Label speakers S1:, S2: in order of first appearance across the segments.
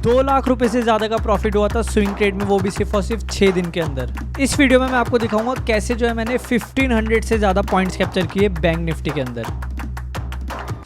S1: 2 लाख रुपए से ज़्यादा का प्रॉफिट हुआ था स्विंग ट्रेड में, वो भी सिर्फ और सिर्फ 6 दिन के अंदर। इस वीडियो में मैं आपको दिखाऊंगा कैसे जो है मैंने 1500 से ज़्यादा पॉइंट्स कैप्चर किए बैंक निफ्टी के अंदर।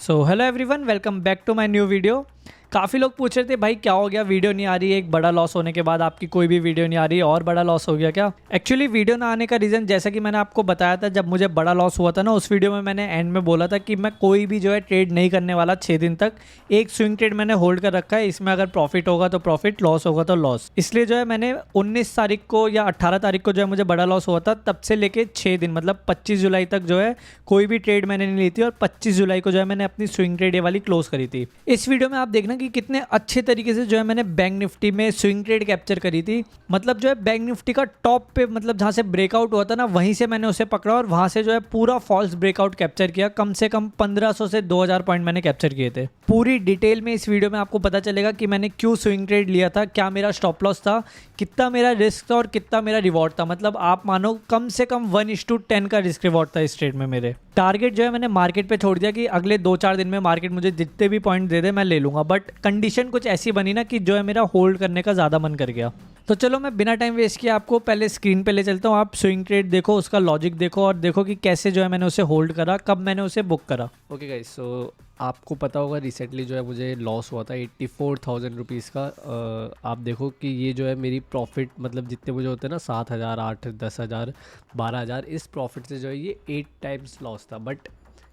S1: So hello everyone, welcome back to my new video. काफ़ी लोग पूछ रहे थे भाई क्या हो गया, वीडियो नहीं आ रही है, एक बड़ा लॉस होने के बाद आपकी कोई भी वीडियो नहीं आ रही है, और बड़ा लॉस हो गया क्या? एक्चुअली वीडियो ना आने का रीज़न जैसा कि मैंने आपको बताया था जब मुझे बड़ा लॉस हुआ था ना, उस वीडियो में मैंने एंड में बोला था कि मैं कोई भी जो है ट्रेड नहीं करने वाला 6 दिन तक। एक स्विंग ट्रेड मैंने होल्ड कर रखा है, इसमें अगर प्रॉफिट होगा तो प्रॉफिट, लॉस होगा तो लॉस। इसलिए जो है मैंने 19 तारीख को या 18 तारीख को जो है मुझे बड़ा लॉस हुआ था, तब से लेके 6 दिन मतलब 25 जुलाई तक जो है कोई भी ट्रेड मैंने नहीं ली थी, और 25 जुलाई को जो है मैंने अपनी स्विंग ट्रेड ये वाली क्लोज करी थी। इस वीडियो में आप देखना कि कितने अच्छे तरीके से जो है मैंने बैंक निफ्टी में स्विंग ट्रेड कैप्चर करी थी। मतलब जो है बैंक निफ्टी का टॉप पे, मतलब जहां से ब्रेकआउट हुआ था ना, वहीं से मैंने उसे पकड़ा और वहां से जो है पूरा फॉल्स ब्रेकआउट कैप्चर किया। कम से कम 1500 से 2000 पॉइंट मैंने कैप्चर किए थे। पूरी डिटेल में इस वीडियो में आपको पता चलेगा कि मैंने क्यों स्विंग ट्रेड लिया था, क्या मेरा स्टॉप लॉस था, कितना मेरा रिस्क था और कितना मेरा रिवॉर्ड था। मतलब आप मानो कम से कम 1:10 का रिस्क रिवॉर्ड था इस ट्रेड में। मेरे टारगेट जो है मैंने मार्केट पे छोड़ दिया कि अगले 2-4 दिन में मार्केट मुझे जितने भी पॉइंट दे दे मैं ले लूंगा, बट कंडीशन कुछ ऐसी बनी ना कि जो है मेरा होल्ड करने का ज़्यादा मन कर गया। तो चलो मैं बिना टाइम वेस्ट किए आपको पहले स्क्रीन पे ले चलता हूँ। आप स्विंग ट्रेड देखो, उसका लॉजिक देखो और देखो कि कैसे जो है मैंने उसे होल्ड करा, कब मैंने उसे बुक करा। ओके गाइस, सो आपको पता होगा रिसेंटली जो है मुझे लॉस हुआ था 84,000 रुपीज़ का। आप देखो कि ये जो है मेरी प्रॉफिट, मतलब जितने मुझे होते हैं ना 7,000, 8, 10,000, 12,000, इस प्रॉफिट से जो है ये 8 टाइम्स लॉस था। बट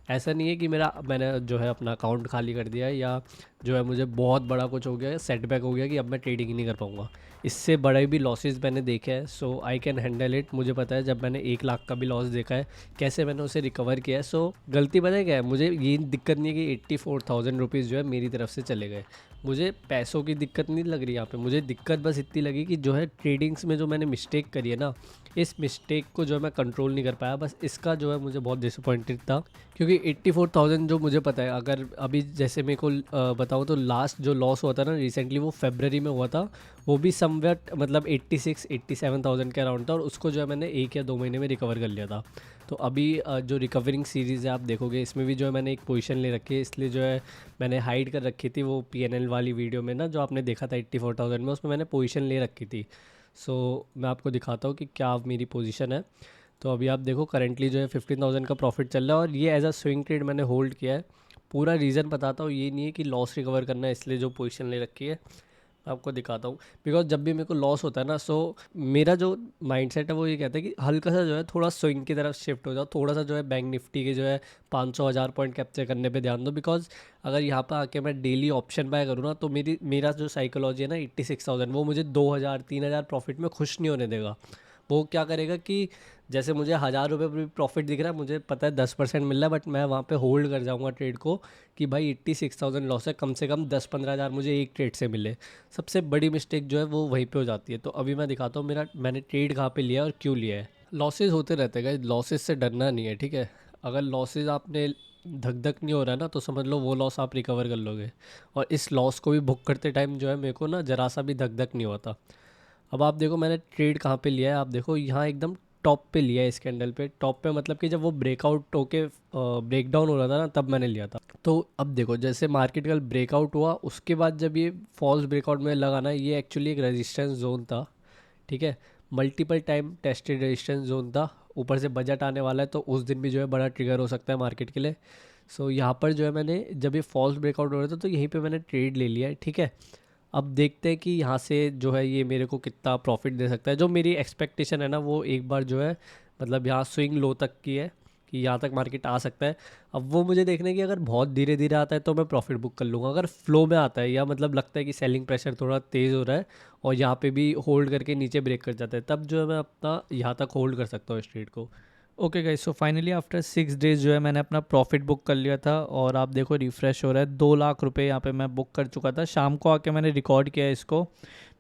S1: ऐसा नहीं है कि मैंने जो है अपना अकाउंट खाली कर दिया है, या जो है मुझे बहुत बड़ा कुछ हो गया है, सेटबैक हो गया कि अब मैं ट्रेडिंग ही नहीं कर पाऊँगा। इससे बड़े भी लॉसेस मैंने देखे हैं, सो आई कैन हैंडल इट। मुझे पता है जब मैंने 1 लाख का भी लॉस देखा है कैसे मैंने उसे रिकवर किया है। सो गलती पता है क्या है, मुझे ये दिक्कत नहीं है कि 84,000 रुपीज़ जो है मेरी तरफ से चले गए। मुझे पैसों की दिक्कत नहीं लग रही यहाँ पे, मुझे दिक्कत बस इतनी लगी कि जो है ट्रेडिंग्स में जो मैंने मिस्टेक करी है ना, इस मिस्टेक को जो है मैं कंट्रोल नहीं कर पाया। बस इसका जो है मुझे बहुत डिसअपॉइंटेड था, क्योंकि 84,000 जो मुझे पता है, अगर अभी जैसे मेरे को बताऊँ तो लास्ट जो लॉस हुआ था ना रिसेंटली, वो फरवरी में हुआ था। वो भी समवेट मतलब 86-87,000 के अराउंड था, और उसको जो है मैंने 1 या 2 महीने में रिकवर कर लिया था। तो अभी जो रिकवरिंग सीरीज़ है आप देखोगे, इसमें भी जो है मैंने एक पोजीशन ले रखी है, इसलिए जो है मैंने हाइड कर रखी थी वो PNL वाली वीडियो में ना, जो आपने देखा था 84,000 में, उसमें मैंने पोजीशन ले रखी थी। सो मैं आपको दिखाता हूँ कि क्या मेरी पोजीशन है। तो अभी आप देखो करंटली जो है 15,000 का प्रॉफिट चल रहा है, और ये एज अ स्विंग ट्रेड मैंने होल्ड किया है। पूरा रीज़न बताता हूँ, ये नहीं है कि लॉस रिकवर करना है इसलिए जो पोजीशन ले रखी है। आपको दिखाता हूँ, बिकॉज जब भी मेरे को लॉस होता है ना, सो मेरा जो माइंडसेट है वो ये कहता है कि हल्का सा जो है थोड़ा स्विंग की तरफ शिफ्ट हो जाओ, थोड़ा सा जो है बैंक निफ्टी के जो है 500-1000 पॉइंट कैप्चर करने पे ध्यान दो। बिकॉज अगर यहाँ पर आके मैं डेली ऑप्शन बाय करूँ ना, तो मेरा जो साइकोलॉजी है ना 86,000, वो मुझे 2,000-3,000 प्रॉफिट में खुश नहीं होने देगा। वो क्या करेगा कि जैसे मुझे 1,000 रुपये प्रॉफिट दिख रहा है, मुझे पता है 10% मिल रहा है, बट मैं वहाँ पे होल्ड कर जाऊँगा ट्रेड को कि भाई 86,000 लॉस है, कम से कम 10-15,000 मुझे एक ट्रेड से मिले। सबसे बड़ी मिस्टेक जो है वो वहीं पे हो जाती है। तो अभी मैं दिखाता हूँ मैंने ट्रेड कहाँ पे लिया है और क्यों लिया है। लॉसेज होते रहते हैं, लॉसेज से डरना नहीं है, ठीक है। अगर लॉसेज आपने धक धक नहीं हो रहा है ना, तो समझ लो वो लॉस आप रिकवर कर लोगे। और इस लॉस को भी बुक करते टाइम जो है मेरे को ना ज़रा सा भी धक धक नहीं होता। अब आप देखो मैंने ट्रेड कहाँ पे लिया है, आप देखो यहाँ एकदम टॉप पे लिया है इस कैंडल पे। टॉप पे मतलब कि जब वो ब्रेकआउट होके ब्रेक डाउन हो रहा था ना, तब मैंने लिया था। तो अब देखो जैसे मार्केट कल ब्रेकआउट हुआ, उसके बाद जब ये फॉल्स ब्रेकआउट में लगा ना, ये एक्चुअली एक रेजिस्टेंस जोन था, ठीक है। Multiple time tested resistance zone था। ऊपर से बजट आने वाला है, तो उस दिन भी जो है बड़ा ट्रिगर हो सकता है मार्केट के लिए। सो यहाँ पर जो है मैंने, जब ये फॉल्स ब्रेकआउट हो रहा था तो यहीं पे मैंने ट्रेड ले लिया है, ठीक है। अब देखते हैं कि यहाँ से जो है ये मेरे को कितना प्रॉफिट दे सकता है। जो मेरी एक्सपेक्टेशन है ना, वो एक बार जो है मतलब यहाँ स्विंग लो तक की है कि यहाँ तक मार्केट आ सकता है। अब वो मुझे देखने की, अगर बहुत धीरे धीरे आता है तो मैं प्रॉफिट बुक कर लूँगा। अगर फ्लो में आता है, या मतलब लगता है कि सेलिंग प्रेशर थोड़ा तेज़ हो रहा है और यहाँ पे भी होल्ड करके नीचे ब्रेक कर जाता है, तब जो है मैं अपना यहाँ तक होल्ड कर सकता हूँ इस ट्रेड को। Okay guys, so finally after 6 days जो है मैंने अपना प्रॉफिट बुक कर लिया था, और आप देखो रिफ़्रेश हो रहा है। 2 लाख रुपए यहाँ पे मैं बुक कर चुका था। शाम को आके मैंने रिकॉर्ड किया इसको,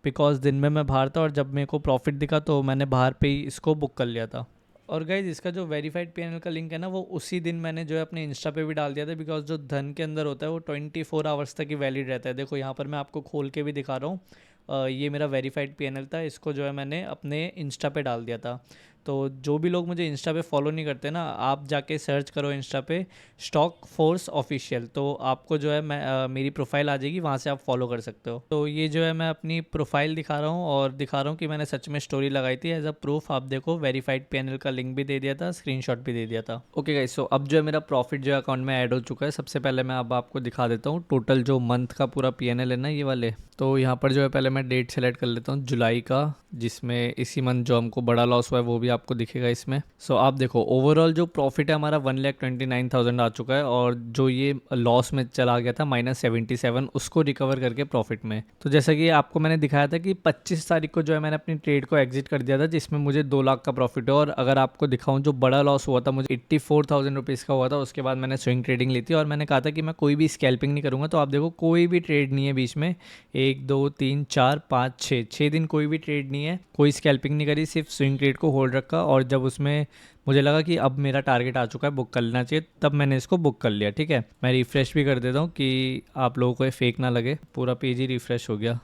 S1: बिकॉज दिन में मैं बाहर था, और जब मेरे को प्रॉफिट दिखा तो मैंने बाहर पे ही इसको बुक कर लिया था। और गाइज इसका जो वेरीफाइड PNL का लिंक है ना, वो उसी दिन मैंने जो है अपने इंस्टा पे भी डाल दिया था, बिकॉज जो धन के अंदर होता है वो 24 आवर्स तक ही वैलिड रहता है। देखो यहाँ पर मैं आपको खोल के भी दिखा रहा हूँ। ये मेरा वेरीफाइड PNL था, इसको जो है मैंने अपने इंस्टा पे डाल दिया था। तो जो भी लोग मुझे इंस्टा पे फॉलो नहीं करते ना, आप जाके सर्च करो इंस्टा पे स्टॉक फोर्स ऑफिशियल, तो आपको जो है मेरी प्रोफाइल आ जाएगी, वहाँ से आप फॉलो कर सकते हो। तो ये जो है मैं अपनी प्रोफाइल दिखा रहा हूँ और दिखा रहा हूँ कि मैंने सच में स्टोरी लगाई थी एज अ प्रूफ। आप देखो वेरीफाइड पैनल का लिंक भी दे दिया था, स्क्रीनशॉट भी दे दिया था। ओके गाइस, सो अब जो है मेरा प्रॉफिट जो अकाउंट में ऐड हो चुका है। सबसे पहले मैं अब आपको दिखा देता हूँ टोटल जो मंथ का पूरा PNL है ना, ये वाले। तो यहाँ पर जो है पहले मैं डेट सेलेक्ट कर लेता हूँ जुलाई का, जिसमें इसी मंथ जो हमको बड़ा लॉस हुआ है वो भी आपको दिखेगा इसमें। सो आप देखो ओवरऑल जो प्रॉफिट है हमारा 1,29,000 आ चुका है, और जो ये लॉस में चला गया था -77, उसको रिकवर करके प्रॉफिट में। तो जैसा कि आपको मैंने दिखाया था कि 25 तारीख को जो है मैंने अपनी ट्रेड को एग्जिट कर दिया था, जिसमें मुझे 2 लाख का प्रॉफिट है। और अगर आपको दिखाऊं जो बड़ा लॉस हुआ था मुझे 84,000 रुपीज़ का हुआ था। उसके बाद मैंने स्विंग ट्रेडिंग ली थी और मैंने कहा था कि मैं कोई भी स्कैल्पिंग नहीं करूँगा। तो आप देखो कोई भी ट्रेड नहीं है बीच में, 1 2 3 4 5 6 दिन कोई भी ट्रेड नहीं है, कोई स्कैल्पिंग नहीं करी, सिर्फ स्विंग ट्रेड को होल्ड रखा। और जब उसमें मुझे लगा कि अब मेरा टारगेट आ चुका है, बुक कर लेना चाहिए, तब मैंने इसको बुक कर लिया। ठीक है, मैं रिफ़्रेश भी कर देता हूँ कि आप लोगों को ये फेक ना लगे। पूरा पेज ही रिफ़्रेश हो गया।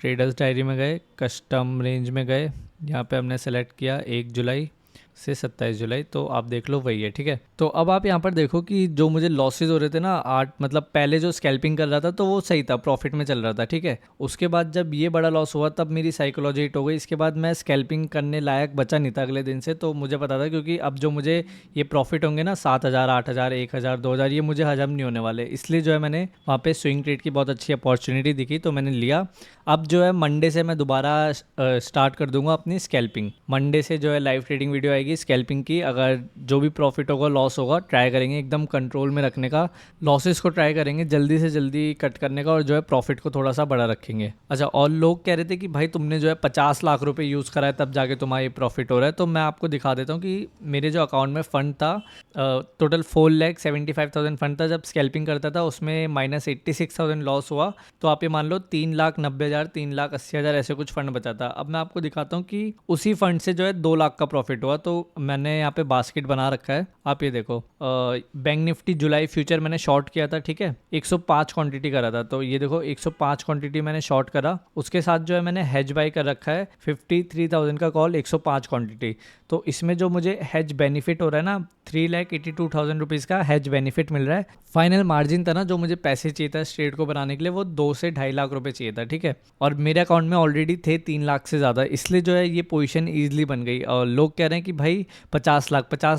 S1: ट्रेडर्स डायरी में गए, कस्टम रेंज में गए, यहाँ पे हमने सेलेक्ट किया 1 जुलाई से 27 जुलाई, तो आप देख लो वही है। ठीक है, तो अब आप यहाँ पर देखो कि जो मुझे लॉसेज हो रहे थे ना 8, मतलब पहले जो स्कैल्पिंग कर रहा था तो वो सही था, प्रॉफिट में चल रहा था। ठीक है, उसके बाद जब ये बड़ा लॉस हुआ तब मेरी साइकोलॉजी हिट हो गई। इसके बाद मैं स्कैल्पिंग करने लायक बचा नहीं था अगले दिन से। तो मुझे पता था क्योंकि अब जो मुझे ये प्रॉफिट होंगे ना 7,000 8,000 1,000 2,000, ये मुझे हजम नहीं होने वाले, इसलिए जो है मैंने वहाँ पे स्विंग ट्रेड की बहुत अच्छी अपॉर्चुनिटी दिखी तो मैंने लिया। अब जो है मंडे से मैं दोबारा स्टार्ट कर दूंगा अपनी स्कैल्पिंग। मंडे से जो है लाइव ट्रेडिंग वीडियो आएगी स्कैल्पिंग की। अगर जो भी प्रॉफिट होगा लॉस होगा ट्राई करेंगे एकदम कंट्रोल में रखने का, लॉसेस को ट्राई करेंगे जल्दी से जल्दी कट करने का, और जो है प्रॉफिट को थोड़ा सा बड़ा रखेंगे। अच्छा, और लोग कह रहे थे कि भाई तुमने जो है 50 लाख रुपए यूज़ करा है तब जाके तुम्हारा ये प्रॉफिट हो रहा है। तो मैं आपको दिखा देता हूँ कि मेरे जो अकाउंट में फ़ंड था टोटल 4,75,000 फंड था। जब स्कैल्पिंग करता था उसमें -86,000 लॉस हुआ। तो आप ये मान लो 3,90,000 3,80,000 ऐसे कुछ फंड बचा था। अब मैं आपको दिखाता हूँ कि उसी फंड से जो है 2 लाख का प्रॉफिट हुआ। तो मैंने यहाँ पे बास्केट बना रखा है, आप ये देखो। बैंक निफ्टी जुलाई फ्यूचर मैंने शॉर्ट किया था। ठीक है, 105 क्वांटिटी करा था। तो ये देखो 105 क्वांटिटी मैंने शॉर्ट करा। उसके साथ जो है मैंने हेज बाई कर रखा है 53,000 का कॉल, 105 क्वांटिटी। तो इसमें जो मुझे हेज बेनिफिट हो रहा है ना 3,82,000 रुपीज़ का हेज बेनिफिट मिल रहा है। फाइनल मार्जिन था ना जो मुझे पैसे चाहिए था इस ट्रेड को बनाने के लिए, वो 2 से 2.5 लाख रुपए चाहिए था। ठीक है, और मेरे अकाउंट में ऑलरेडी थे 3 लाख से ज़्यादा, इसलिए जो है ये पोजीशन ईजिली बन गई। और लोग कह रहे हैं कि भाई 50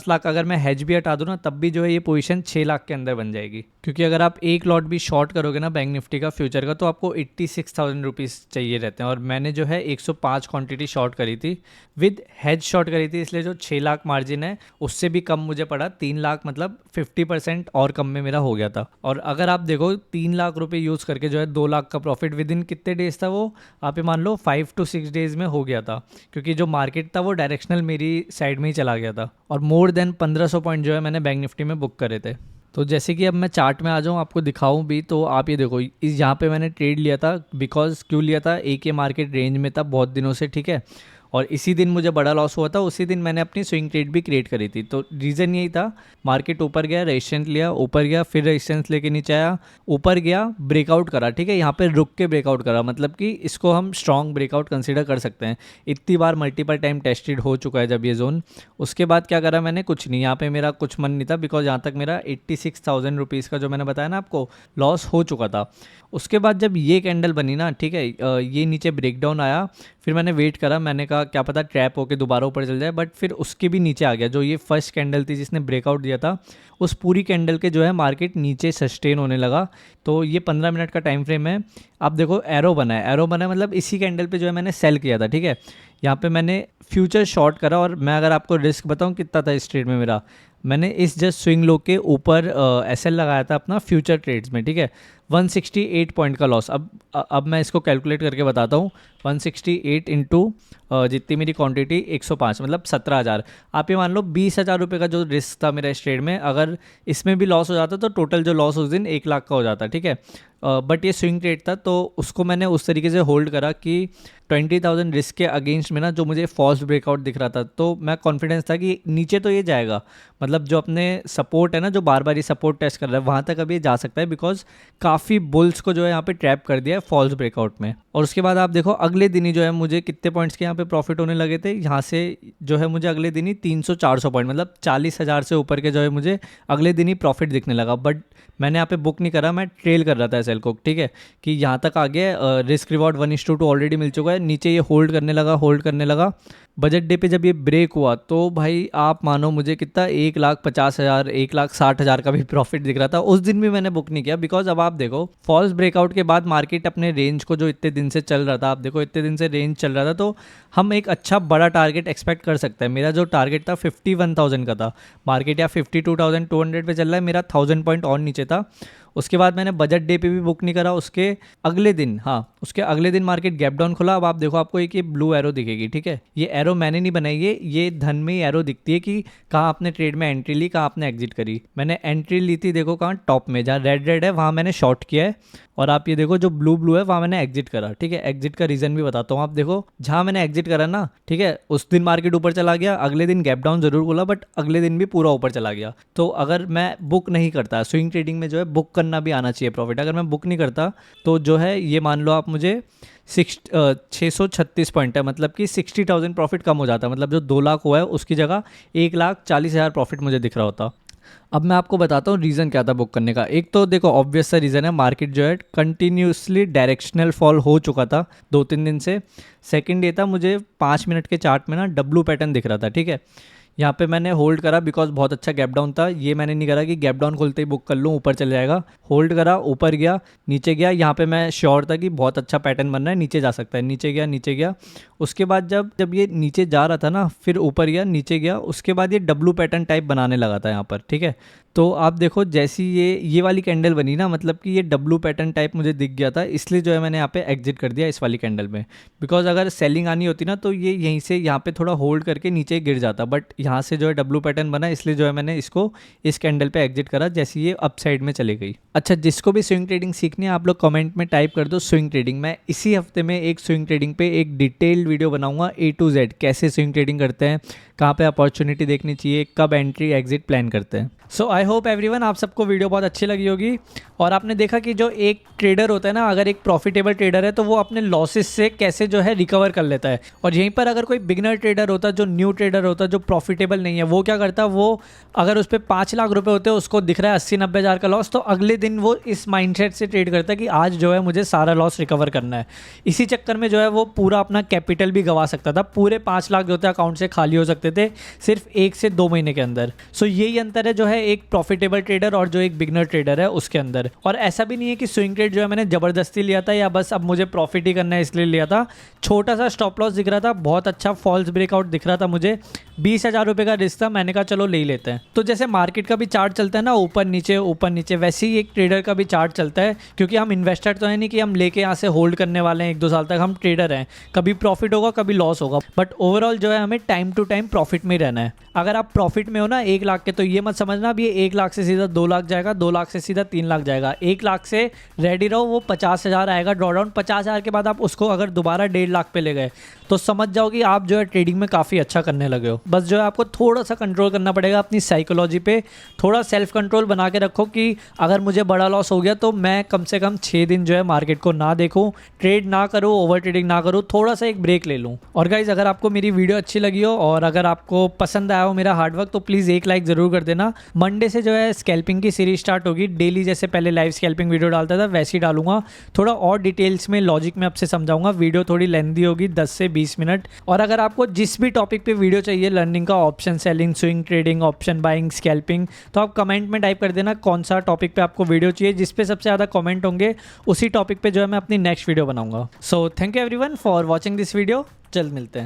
S1: लाख अगर मैं हेज भी हटा दूँ ना तब भी जो है ये पोजीशन 6 लाख के अंदर बन जाएगी। क्योंकि अगर आप एक लॉट भी शॉर्ट करोगे ना बैंक निफ्टी का फ्यूचर का तो आपको 86,000 रुपीज़ चाहिए रहते हैं। और मैंने जो है 105 क्वांटिटी शॉर्ट करी थी, विद हेज शॉर्ट करी थी, इसलिए जो 6 लाख मार्जिन है उससे भी कम मुझे पड़ा। 3 लाख मतलब 50% और कम में मेरा हो गया था। और अगर आप देखो 3 लाख रुपए यूज़ करके जो है 2 लाख का प्रॉफिट विद इन कितने डेज था वो, आप ये मान लो 5 to 6 डेज में हो गया था। क्योंकि जो मार्केट था वो डायरेक्शनल मेरी साइड में ही चला गया था। और मोर देन 1500 पॉइंट जो है मैंने बैंक निफ्टी में बुक करे थे। तो जैसे कि अब मैं चार्ट में आ जाऊँ आपको दिखाऊं भी, तो आप ये देखो इस यहाँ पे मैंने ट्रेड लिया था। बिकॉज क्यों लिया था, एक ये मार्केट रेंज में था बहुत दिनों से। ठीक है, और इसी दिन मुझे बड़ा लॉस हुआ था, उसी दिन मैंने अपनी स्विंग ट्रेड भी क्रिएट करी थी। तो रीज़न यही था, मार्केट ऊपर गया, रेजिस्टेंस लिया, ऊपर गया, फिर रेजिस्टेंस लेके नीचे आया, ऊपर गया, ब्रेकआउट करा। ठीक है, यहाँ पे रुक के ब्रेकआउट करा, मतलब कि इसको हम स्ट्रॉन्ग ब्रेकआउट कंसीडर कर सकते हैं। इतनी बार मल्टीपल टाइम टेस्टेड हो चुका है जब ये जोन। उसके बाद क्या करा मैंने, कुछ नहीं, यहाँ पे मेरा कुछ मन नहीं था। बिकॉज यहाँ तक मेरा 86,000 रुपीज़ का जो मैंने बताया ना आपको लॉस हो चुका था। उसके बाद जब ये कैंडल बनी ना, ठीक है, ये नीचे ब्रेकडाउन आया, फिर मैंने वेट करा, मैंने कहा क्या पता ट्रैप होके दोबारा ऊपर चल जाए, बट फिर उसके भी नीचे आ गया। जो ये फर्स्ट कैंडल थी जिसने ब्रेकआउट दिया था, उस पूरी कैंडल के जो है मार्केट नीचे सस्टेन होने लगा। तो ये 15 मिनट का टाइम फ्रेम है। आप देखो एरो बना है, एरो बना है मतलब इसी कैंडल पे जो है मैंने सेल किया था। ठीक है, यहाँ पे मैंने फ्यूचर शॉर्ट करा। और मैं अगर आपको रिस्क बताऊँ कितना था इस ट्रेड में मेरा, मैंने इस जस्ट स्विंग लो के ऊपर एसएल लगाया था अपना फ्यूचर ट्रेड्स में। ठीक है, 168 पॉइंट का लॉस। अब मैं इसको कैलकुलेट करके बताता हूँ। 168 इंटू जितनी मेरी क्वांटिटी 105 मतलब 17,000। आप ये मान लो 20,000 रुपये का जो रिस्क था मेरा इस ट्रेड में, अगर इसमें भी लॉस हो जाता तो टोटल जो लॉस उस दिन 1 लाख का हो जाता। ठीक है, बट ये स्विंग ट्रेड था तो उसको मैंने उस तरीके से होल्ड करा कि 20,000 रिस्क के अगेंस्ट में ना जो मुझे फॉल्स ब्रेकआउट दिख रहा था, तो मैं कॉन्फिडेंस था कि नीचे तो ये जाएगा, मतलब जो अपने सपोर्ट है ना, जो बार बार ये सपोर्ट टेस्ट कर रहा है वहाँ तक अभी ये जा सकता है। बिकॉज काफ़ी बुल्स को जो है यहाँ पे ट्रैप कर दिया है फॉल्स ब्रेकआउट में। और उसके बाद आप देखो अगले दिन ही जो है मुझे कितने पॉइंट्स के यहाँ पे प्रॉफिट होने लगे थे, यहाँ से जो है मुझे अगले दिन ही 300-400 पॉइंट मतलब 40,000 से ऊपर के जो है मुझे अगले दिन ही प्रॉफिट दिखने लगा। बट मैंने यहाँ पे बुक नहीं करा, मैं ट्रेल कर रहा था एसएल को, ठीक है, कि यहाँ तक आ गया, रिस्क रिवॉर्ड 1:2 ऑलरेडी मिल चुका है, नीचे ये होल्ड करने लगा। बजट डे पे जब ये ब्रेक हुआ तो भाई आप मानो मुझे कितना 1,50,000 1,60,000 का भी प्रॉफिट दिख रहा था। उस दिन भी मैंने बुक नहीं किया, बिकॉज अब आप देखो फॉल्स ब्रेकआउट के बाद मार्केट अपने रेंज को जो इतने दिन से चल रहा था, आप देखो इतने दिन से रेंज चल रहा था, तो हम एक अच्छा बड़ा टारगेट एक्सपेक्ट कर सकते हैं। मेरा जो टारगेट था 51,000 का था, मार्केट या 52,200 पे चल रहा है, मेरा 1000 पॉइंट और नीचे था। उसके बाद मैंने बजट डे पे भी बुक नहीं करा, उसके अगले दिन मार्केट गैप डाउन खुला। अब आप देखो, आपको एक ये ब्लू एरो दिखेगी, ठीक है, ये एरो मैंने नहीं बनाई है, ये धन में ही एरो दिखती है कि कहाँ आपने ट्रेड में एंट्री ली, कहाँ आपने एग्जिट करी। मैंने एंट्री ली थी, देखो कहाँ टॉप में, जहाँ रेड है वहाँ मैंने शॉर्ट किया है, और आप ये देखो जो ब्लू है वहाँ मैंने एग्जिट करा, ठीक है। एग्जिट का रीजन भी बताता हूँ, आप देखो जहाँ मैंने एग्जिट करा ना, ठीक है, उस दिन मार्केट ऊपर चला गया, अगले दिन गैप डाउन जरूर खुला, बट अगले दिन भी पूरा ऊपर चला गया। तो अगर मैं बुक नहीं करता, स्विंग ट्रेडिंग में जो है बुक करना भी आना चाहिए प्रॉफिट, अगर मैं बुक नहीं करता तो जो है ये मान लो आप मुझे 636 पॉइंट है, मतलब कि 60,000 प्रॉफिट कम हो जाता है, मतलब जो 2 लाख हुआ है उसकी जगह 1,40,000 प्रॉफिट मुझे दिख रहा होता। अब मैं आपको बताता हूँ रीज़न क्या था बुक करने का। एक तो देखो ऑब्वियस सा रीज़न है, मार्केट जो है कंटिन्यूसली डायरेक्शनल फॉल हो चुका था 2-3 दिन से। सेकंड ये था, मुझे 5 मिनट के चार्ट में ना डब्लू पैटर्न दिख रहा था, ठीक है। यहाँ पे मैंने होल्ड करा बिकॉज बहुत अच्छा गैप डाउन था, ये मैंने नहीं करा कि गैप डाउन खुलते ही बुक कर लूँ ऊपर चले जाएगा। होल्ड करा, ऊपर गया, नीचे गया, यहाँ पे मैं श्योर था कि बहुत अच्छा पैटर्न बन रहा है, नीचे जा सकता है, नीचे गया। उसके बाद जब ये नीचे जा रहा था ना, फिर ऊपर गया, नीचे गया, उसके बाद ये डब्लू पैटर्न टाइप बनाने लगा था यहाँ पर, ठीक है। तो आप देखो जैसी ये वाली कैंडल बनी ना, मतलब कि ये डब्लू पैटर्न टाइप मुझे दिख गया था, इसलिए जो है मैंने यहाँ पे एग्जिट कर दिया इस वाली कैंडल में। बिकॉज अगर सेलिंग आनी होती ना तो ये यहीं से यहाँ पे थोड़ा होल्ड करके नीचे गिर जाता, बट यहाँ से जो है डब्लू पैटर्न बना, इसलिए जो है मैंने इसको इस कैंडल पे एग्जिट करा जैसे ये अप साइड में चली गई। अच्छा, जिसको भी स्विंग ट्रेडिंग सीखनी है आप लोग कमेंट में टाइप कर दो स्विंग ट्रेडिंग। मैं इसी हफ्ते में एक स्विंग ट्रेडिंग पे एक डिटेल्ड वीडियो बनाऊंगा A to Z, कैसे स्विंग ट्रेडिंग करते हैं, कहाँ पे अपॉर्चुनिटी देखनी चाहिए, कब एंट्री एग्जिट प्लान करते हैं। सो आई होप एवरीवन आप सबको वीडियो बहुत अच्छी लगी होगी। और आपने देखा कि जो एक ट्रेडर होता है ना, अगर एक प्रॉफिटेबल ट्रेडर है तो वो अपने लॉसेस से कैसे जो है रिकवर कर लेता है। और यहीं पर अगर कोई बिगनर ट्रेडर होता है, जो न्यू ट्रेडर होता है, जो प्रॉफिटेबल नहीं है, वो क्या करता है, वो अगर उस पर 5 लाख रुपए होते हैं, उसको दिख रहा है 80-90 हज़ार का लॉस, तो अगले दिन वो इस माइंडसेट से ट्रेड करता है कि आज जो है मुझे सारा लॉस रिकवर करना है। इसी चक्कर में जो है वो पूरा अपना कैपिटल भी गंवा सकता था, पूरे 5 लाख जो थे अकाउंट से खाली हो सकते थे सिर्फ 1 से 2 महीने के अंदर। सो यही अंतर है जो है एक प्रॉफिटेबल ट्रेडर और जो एक बिगनर ट्रेडर है उसके अंदर। और ऐसा भी नहीं है कि स्विंग ट्रेड जो है मैंने जबरदस्ती लिया था या बस अब मुझे प्रॉफिट ही करना है इसलिए लिया था। छोटा सा स्टॉप लॉस दिख रहा था, बहुत अच्छा फॉल्स ब्रेकआउट दिख रहा था, मुझे 20,000 रुपये का रिस्क था, मैंने कहा चलो ले ही लेते हैं। तो जैसे मार्केट का भी चार्ट चलता है ना, ऊपर नीचे, वैसे ही एक ट्रेडर का भी चार्ट चलता है, क्योंकि हम इन्वेस्टर तो है नहीं कि हम लेके यहाँ से होल्ड करने वाले हैं 1-2 साल तक। हम ट्रेडर हैं, कभी प्रॉफिट होगा कभी लॉस होगा, बट ओवरऑल जो है हमें टाइम टू टाइम प्रॉफिट में रहना है। अगर आप प्रॉफिट में हो ना 1 लाख के, तो ये मत समझना अब ये 1 लाख से सीधा 2 लाख जाएगा, 2 लाख से सीधा 3 लाख जाएगा। 1 लाख से रेडी रहो, वो 50,000 आएगा ड्रॉडाउन। 50,000 के बाद आप उसको अगर दोबारा 1.5 लाख पे ले गए तो समझ जाओ कि आप जो है ट्रेडिंग में काफ़ी अच्छा करने लगे हो। बस जो है आपको थोड़ा सा कंट्रोल करना पड़ेगा अपनी साइकोलॉजी पे, थोड़ा सेल्फ कंट्रोल बना के रखो कि अगर मुझे बड़ा लॉस हो गया तो मैं कम से कम 6 दिन जो है मार्केट को ना देखूं, ट्रेड ना करूं, ओवर ट्रेडिंग ना करूं, थोड़ा सा एक ब्रेक ले लूं। और गाइज अगर आपको मेरी वीडियो अच्छी लगी हो और अगर आपको पसंद आया हो मेरा हार्डवर्क, तो प्लीज़ एक लाइक ज़रूर कर देना। मंडे से जो है स्कैल्पिंग की सीरीज स्टार्ट होगी, डेली जैसे पहले लाइव स्कैल्पिंग वीडियो डालता था वैसे ही डालूंगा, थोड़ा और डिटेल्स में लॉजिक में आपसे समझाऊंगा। वीडियो थोड़ी लेंथी होगी, 10 से 20 मिनट। और अगर आपको जिस भी टॉपिक पे वीडियो चाहिए, लर्निंग का, option selling, swing trading, option buying, scalping, तो आप कमेंट में टाइप कर देना कौन सा टॉपिक पे आपको वीडियो चाहिए। जिस पे सबसे ज़्यादा कमेंट होंगे उसी टॉपिक पे जो है मैं अपनी नेक्स्ट वीडियो बनाऊंगा। So thank you everyone for watching this video, जल्द मिलते हैं।